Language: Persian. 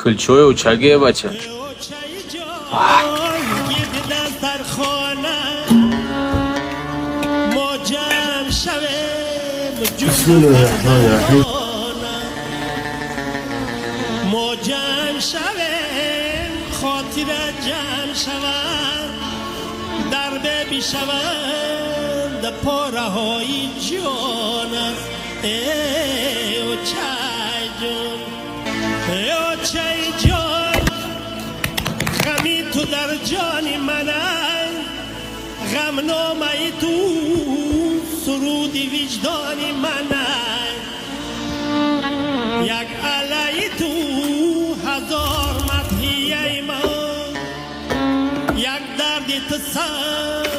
کلچوی و چگه بچه بسم الله الرحمن الرحیم ما جمع شویم خاطر جمع شود در بی شود در پاره های جان ای او چای جان ای او چای جان غمی تو در جان من غم نامه تو سرود وجدان من یک علی تو هزار مدحیه من یک درد تو سر